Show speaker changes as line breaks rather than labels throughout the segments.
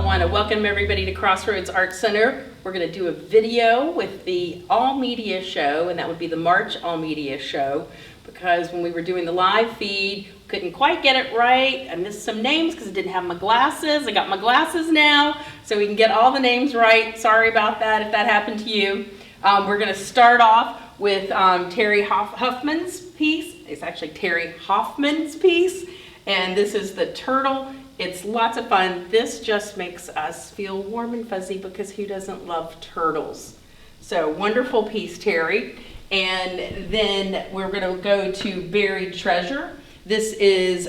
want to welcome everybody to Crossroads Art Center. We're going to do a video with the All Media show, and that would be the March All Media show, because when we were doing the live feed, couldn't quite get it right. I missed some names because I didn't have my glasses. I got my glasses now, so we can get all the names right. Sorry about that if that happened to you. We're going to start off with Terry Hoffman's piece. It's actually Terry Hoffman's piece, and this is the turtle. It's lots of fun. This just makes us feel warm and fuzzy because who doesn't love turtles? So wonderful piece, Terry. And then we're going to go to Buried Treasure. This is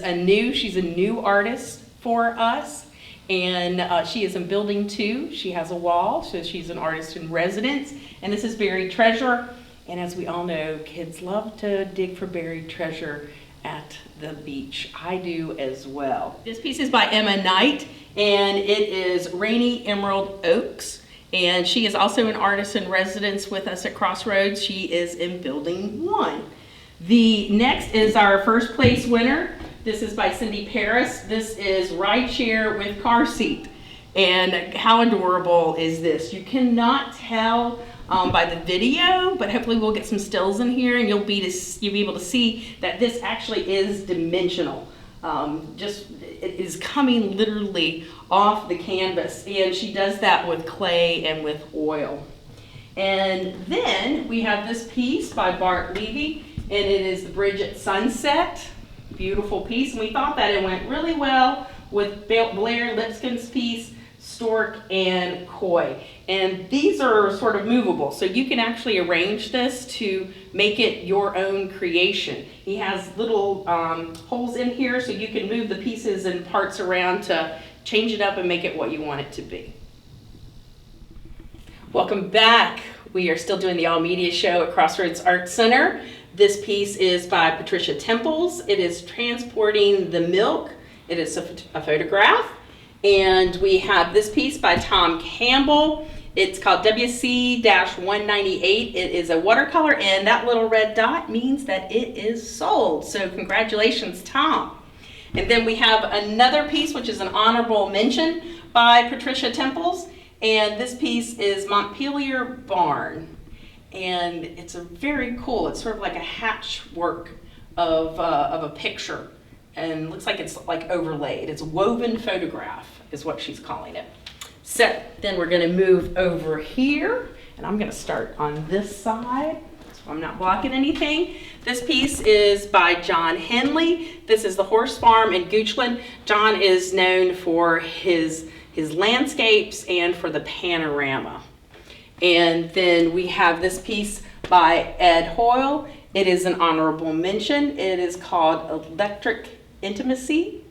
she's a new artist for us. And she is in building 2. She has a wall, so she's an artist in residence. And this is Buried Treasure. And as we all know, kids love to dig for buried treasure at the beach. I do as well. This piece is by Emma Knight, and it is Rainy Emerald Oaks. And she is also an artist in residence with us at Crossroads. She is in building 1. The next is our first place winner. This is by Cindy Paris. This is Rideshare with Car Seat. And how adorable is this? You cannot tell by the video, but hopefully we'll get some stills in here and you'll be able to see that this actually is dimensional. It is coming literally off the canvas, and she does that with clay and with oil. And then we have this piece by Bart Levy, and it is The Bridge at Sunset. Beautiful piece, and we thought that it went really well with Blair Lipscomb's piece, Stork and Koi. And these are sort of movable, so you can actually arrange this to make it your own creation. He has little holes in here, so you can move the pieces and parts around to change it up and make it what you want it to be. Welcome back. We are still doing the All Media show at Crossroads Art Center. This piece is by Patricia Temples. It is Transporting the Milk. It is a photograph. And we have this piece by Tom Campbell. It's called WC-198. It is a watercolor, and that little red dot means that it is sold. So congratulations, Tom. And then we have another piece, which is an honorable mention by Patricia Temples. And this piece is Montpelier Barn. And it's a very cool, it's sort of like a hatchwork of a picture. And looks like it's like overlaid. It's a woven photograph is what she's calling it. So then we're going to move over here, and I'm going to start on this side so I'm not blocking anything. This piece is by John Henley. This is the horse farm in Goochland. John is known for his landscapes and for the panorama. And then we have this piece by Ed Hoyle. It is an honorable mention. It is called Electric Intimacy,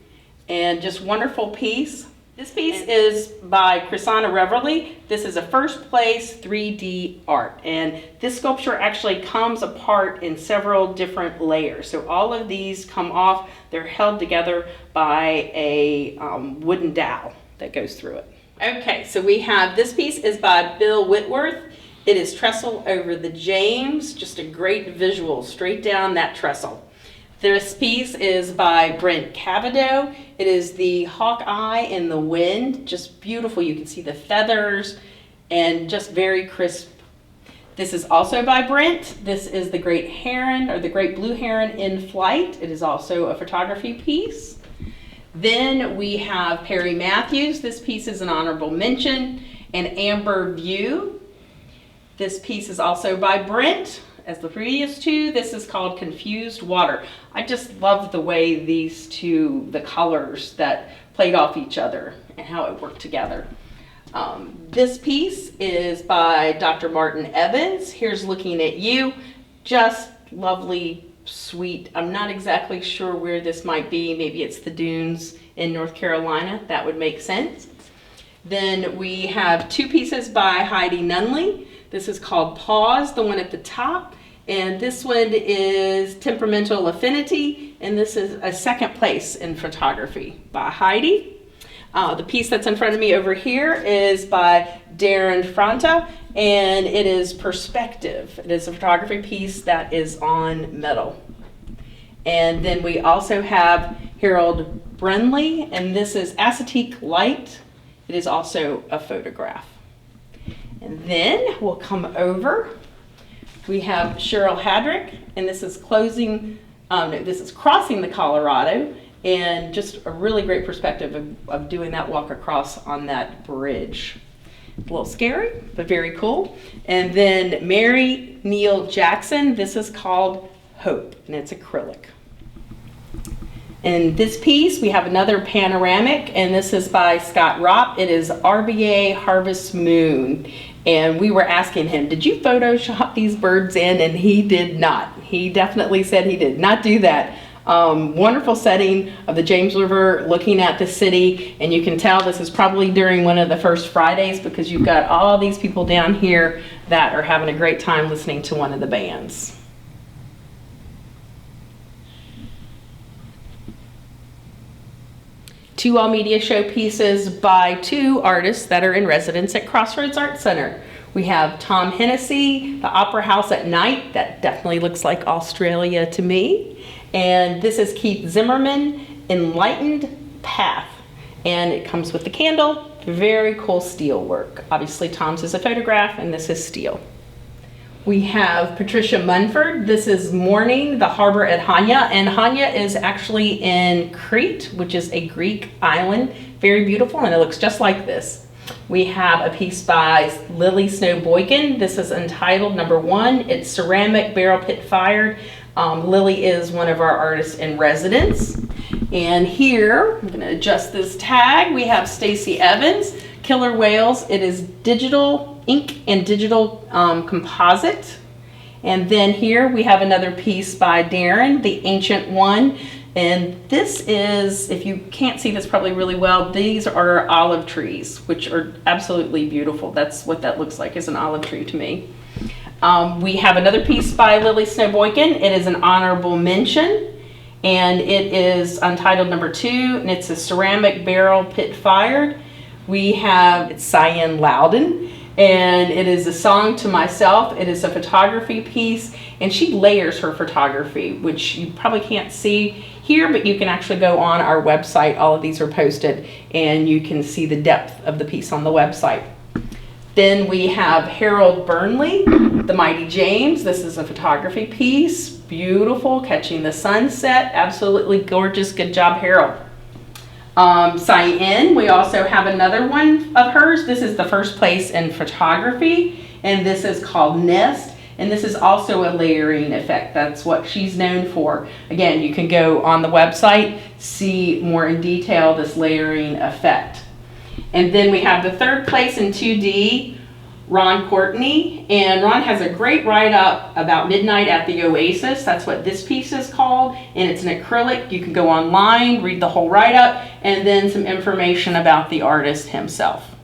and just wonderful piece. This piece is by Chrisana Reverly. This is a first place 3D art, and this sculpture actually comes apart in several different layers. So all of these come off, they're held together by a wooden dowel that goes through it. Okay, so we have this piece is by Bill Whitworth. It is Trestle over the James, just a great visual straight down that trestle. This piece is by Brent Cavadeau. It is the Hawkeye in the Wind, just beautiful. You can see the feathers and just very crisp. This is also by Brent. This is the Great Heron, or the Great Blue Heron in Flight. It is also a photography piece. Then we have Perry Matthews. This piece is an honorable mention. And Amber View. This piece is also by Brent. As the previous two, this is called Confused Water. I just love the way these two, the colors that played off each other and how it worked together. This piece is by Dr. Martin Evans. Here's Looking at You. Just lovely, sweet. I'm not exactly sure where this might be. Maybe it's the dunes in North Carolina. That would make sense. Then we have 2 pieces by Heidi Nunley. This is called Pause, the one at the top. And this one is Temperamental Affinity. And this is a second place in photography by Heidi. The piece that's in front of me over here is by Darren Franta, and it is Perspective. It is a photography piece that is on metal. And then we also have Harold Brunley, and this is Acetique Light. It is also a photograph. And then we'll come over. We have Cheryl Hadrick, and this is crossing the Colorado, and just a really great perspective of doing that walk across on that bridge. A little scary, but very cool. And then Mary Neal Jackson, this is called Hope, and it's acrylic. In this piece, we have another panoramic, and this is by Scott Ropp. It is RBA Harvest Moon. And we were asking him, did you Photoshop these birds in? And he did not. He definitely said he did not do that. Wonderful setting of the James River, looking at the city. And you can tell this is probably during one of the first Fridays, because you've got all these people down here that are having a great time listening to one of the bands. Two all-media showpieces by two artists that are in residence at Crossroads Art Center. We have Tom Hennessy, the Opera House at Night. That definitely looks like Australia to me. And this is Keith Zimmerman, Enlightened Path. And it comes with the candle. Very cool steel work. Obviously, Tom's is a photograph, and this is steel. We have Patricia Munford. This is Morning, the Harbor at Hania. And Hania is actually in Crete, which is a Greek island. Very beautiful, and it looks just like this. We have a piece by Lily Snow Boykin. This is entitled Number 1. It's Ceramic Barrel Pit Fired. Lily is one of our artists in residence. And here, I'm going to adjust this tag. We have Stacy Evans, Killer Whales. It is digital ink and digital composite. And then here we have another piece by Darren, The Ancient One. And this is, if you can't see this probably really well, these are olive trees, which are absolutely beautiful. That's what that looks like, is an olive tree to me. We have another piece by Lily Snow Boykin. It is an honorable mention, and it is untitled Number 2, and it's a ceramic barrel pit fired. We have Cyan Loudon, and it is a song to myself. It is a photography piece, and she layers her photography, which you probably can't see here, but you can actually go on our website. All of these are posted, and you can see the depth of the piece on the website. Then we have Harold Burnley, The Mighty James. This is a photography piece. Beautiful, catching the sunset. Absolutely gorgeous. Good job, Harold. Cyan, we also have another one of hers. This is the first place in photography, and this is called Nest. And this is also a layering effect. That's what she's known for. Again, you can go on the website, see more in detail this layering effect. And then we have the third place in 2D, Ron Courtney. And Ron has a great write-up about Midnight at the Oasis. That's what this piece is called. And it's an acrylic. You can go online, read the whole write-up, and then some information about the artist himself.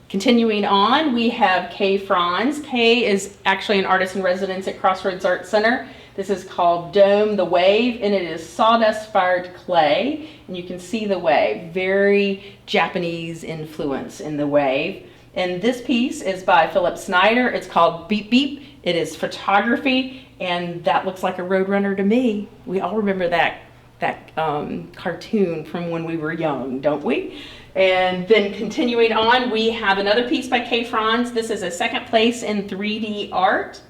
Continuing on, we have Kay Franz. Kay is actually an artist in residence at Crossroads Art Center. This is called Dome the Wave, and it is sawdust-fired clay. And you can see the wave, very Japanese influence in the wave. And this piece is by Philip Snyder. It's called Beep Beep. It is photography, and that looks like a Roadrunner to me. We all remember that cartoon from when we were young, don't we? And then continuing on, we have another piece by Kay Franz. This is a second place in 3D art.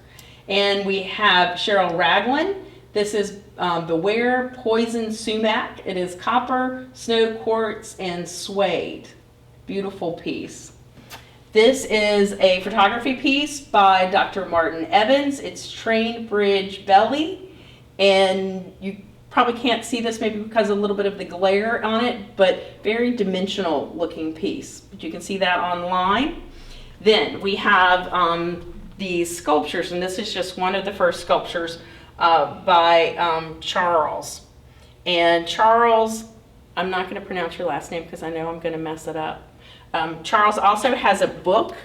And we have Cheryl Raglan. This is Beware Poison Sumac. It is copper, snow quartz, and suede. Beautiful piece. This is a photography piece by Dr. Martin Evans. It's Train Bridge Belly. And you probably can't see this maybe because of a little bit of the glare on it, but very dimensional looking piece. But you can see that online. Then we have these sculptures, and this is just one of the first sculptures by Charles. And Charles, I'm not going to pronounce your last name because I know I'm going to mess it up. Charles also has a book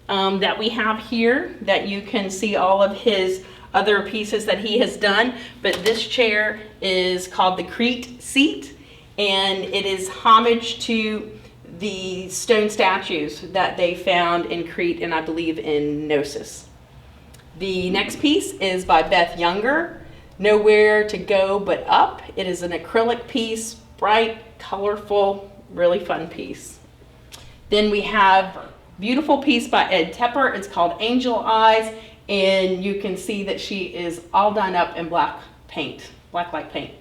that we have here that you can see all of his other pieces that he has done, but this chair is called the Crete Seat, and it is homage to the stone statues that they found in Crete and I believe in Knossos. The next piece is by Beth Younger, Nowhere to Go But Up. It is an acrylic piece, bright, colorful, really fun piece. Then we have a beautiful piece by Ed Tepper. It's called Angel Eyes, and you can see that she is all done up in black paint, black light paint.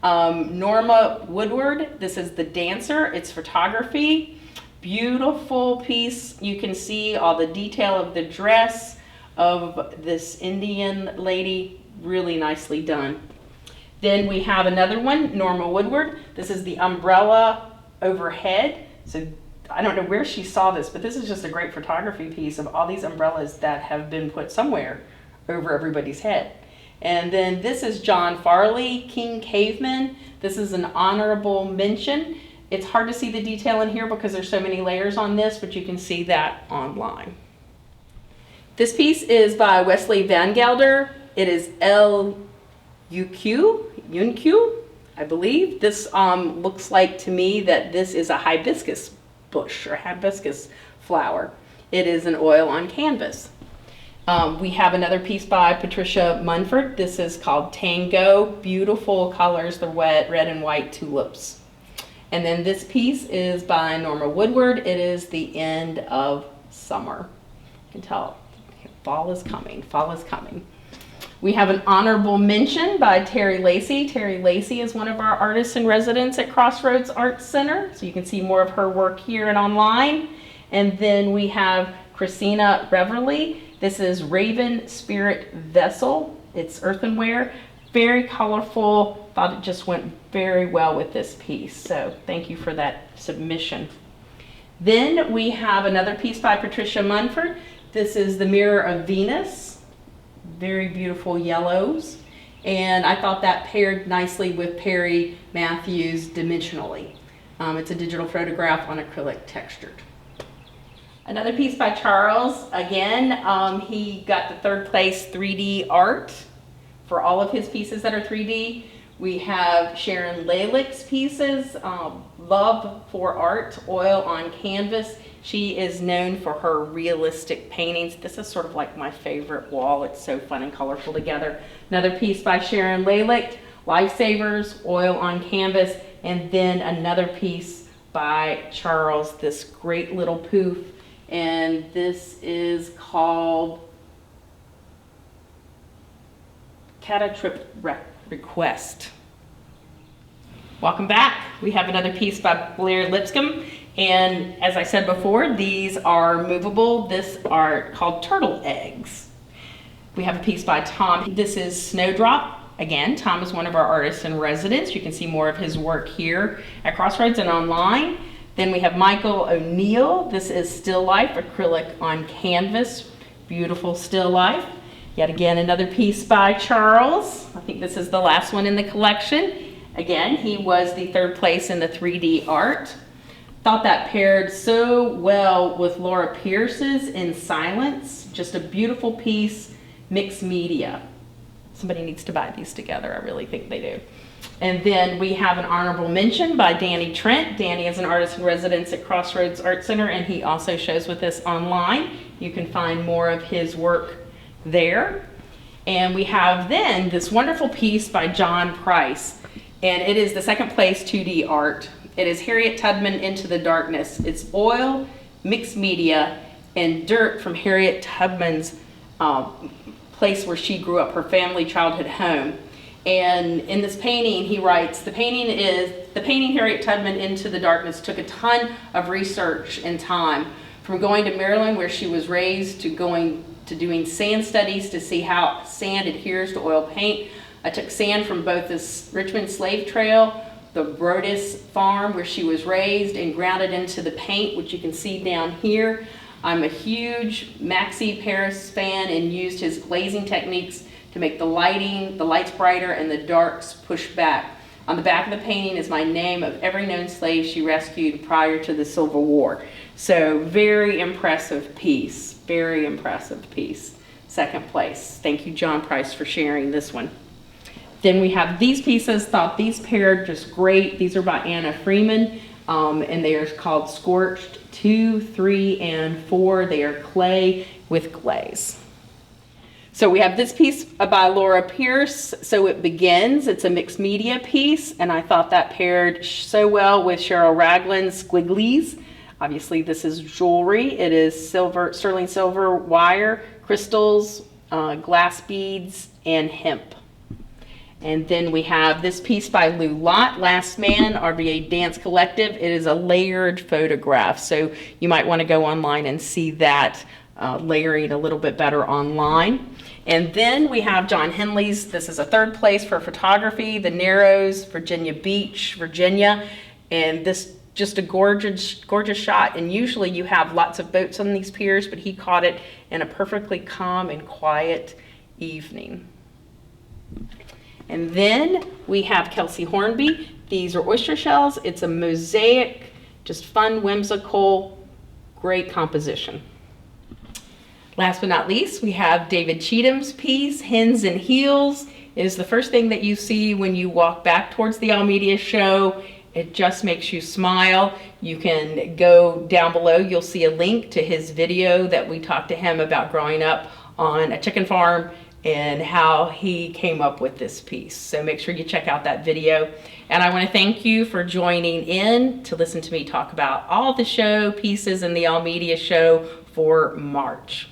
Norma Woodward, this is The Dancer. It's photography. Beautiful piece. You can see all the detail of the dress of this Indian lady. Really nicely done. Then we have another one, Norma Woodward. This is the umbrella overhead. So I don't know where she saw this, but this is just a great photography piece of all these umbrellas that have been put somewhere over everybody's head. And then this is John Farley, King Caveman. This is an honorable mention. It's hard to see the detail in here because there's so many layers on this, but you can see that online. This piece is by Wesley Van Gelder. It is Yunque, I believe. This looks like to me that this is a hibiscus bush or hibiscus flower. It is an oil on canvas. We have another piece by Patricia Munford. This is called Tango. Beautiful colors, the red and white tulips. And then this piece is by Norma Woodward. It is The End of Summer. You can tell fall is coming, fall is coming. We have an honorable mention by Terry Lacey. Terry Lacey is one of our artists in residence at Crossroads Art Center. So you can see more of her work here and online. And then we have Christina Reverly. This is Raven Spirit Vessel. It's earthenware. Very colorful. Thought it just went very well with this piece. So thank you for that submission. Then we have another piece by Patricia Munford. This is The Mirror of Venus. Very beautiful yellows. And I thought that paired nicely with Perry Matthews Dimensionally. It's a digital photograph on acrylic textured. Another piece by Charles. Again, he got the third place 3D art for all of his pieces that are 3D. We have Sharon Lalick's pieces, Love for Art, oil on canvas. She is known for her realistic paintings. This is sort of like my favorite wall. It's so fun and colorful together. Another piece by Sharon Lalick, Lifesavers, oil on canvas. And then another piece by Charles, this great little poof. And this is called Catatrip Request. Welcome back. We have another piece by Blair Lipscomb. And as I said before, these are movable. This are called turtle eggs. We have a piece by Tom. This is Snowdrop. Again, Tom is one of our artists in residence. You can see more of his work here at Crossroads and online. Then we have Michael O'Neill. This is Still Life, acrylic on canvas. Beautiful still life. Yet again, another piece by Charles. I think this is the last one in the collection. Again, he was the third place in the 3D art. Thought that paired so well with Laura Pierce's In Silence. Just a beautiful piece, mixed media. Somebody needs to buy these together. I really think they do. And then we have an honorable mention by Danny Trent. Danny is an artist in residence at Crossroads Art Center, and he also shows with us online. You can find more of his work there. And we have then this wonderful piece by John Price, and it is the second place 2D art. It is Harriet Tubman, Into the Darkness. It's oil, mixed media, and dirt from Harriet Tubman's place where she grew up, her family childhood home. And in this painting, he writes, the painting Harriet Tubman Into the Darkness took a ton of research and time, from going to Maryland where she was raised to going to doing sand studies to see how sand adheres to oil paint. I took sand from both this Richmond slave trail, the Brodess farm where she was raised, and ground it into the paint, which you can see down here. I'm a huge Maxi Paris fan and used his glazing techniques to make the lights brighter and the darks push back. On the back of the painting is my name of every known slave she rescued prior to the Civil War. So very impressive piece, very impressive piece. Second place. Thank you, John Price, for sharing this one. Then we have these pieces. Thought these paired just great. These are by Anna Freeman, and they are called Scorched 2, 3, and 4. They are clay with glaze. So we have this piece by Laura Pierce, So It Begins. It's a mixed media piece, and I thought that paired so well with Cheryl Ragland's Squigglies. Obviously, this is jewelry. It is silver, sterling silver wire, crystals, glass beads, and hemp. And then we have this piece by Lou Lott, Last Man, RVA Dance Collective. It is a layered photograph, so you might want to go online and see that layering a little bit better online. And then we have John Henley's, this is a third place for photography, The Narrows, Virginia Beach, Virginia. And this just a gorgeous shot. And usually you have lots of boats on these piers, but he caught it in a perfectly calm and quiet evening. And then we have Kelsey Hornby. These are oyster shells. It's a mosaic, just fun, whimsical, great composition. Last but not least, we have David Cheatham's piece, Hens and Heels. It is the first thing that you see when you walk back towards the Almedia show. It just makes you smile. You can go down below. You'll see a link to his video that we talked to him about growing up on a chicken farm and how he came up with this piece. So make sure you check out that video. And I want to thank you for joining in to listen to me talk about all the show pieces in the Almedia show for March.